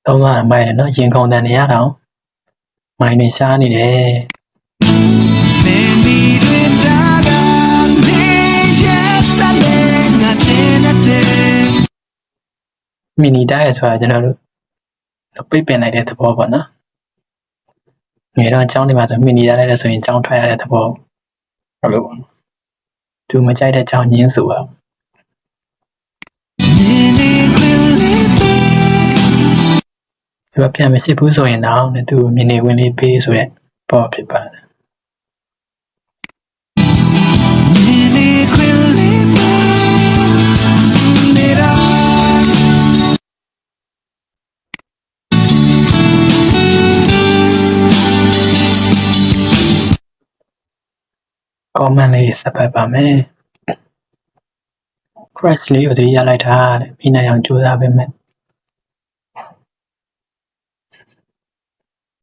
သုံးသွားတာမိုက်တယ်နော်ရင်ခုန်တန်နေရတော့မိုင်းနေရှားနေတယ်မီနီတားရဆိုတာကျွန်တော်တို့ပိတ်ပင်လိုက်တဲ့သဘောပေါ့နော်ငယ်တော့အကြောင်းတွေမှာဆိုမီနီတားလိုက်တဲ့ဆိုရင်အကြောင်းထွက်ရတဲ့သဘောဟုတ်လို့သူမကြိုက်တဲ့အကြောင်းညင်းဆိုပါဒီပြန်မရှိဘူးဆိုရင်တော့သူမြင်နေဝင်လေးပေးဆိုတဲ့ပေါ့ဖြစ်ပါတယ်ကောမန့်လေးစပတ်ပါမယ် crash လေးကိုတည်းရလိုက်တာတဲ့ပြီးနိုင်အောင်ကြိုးစားပေးမယ်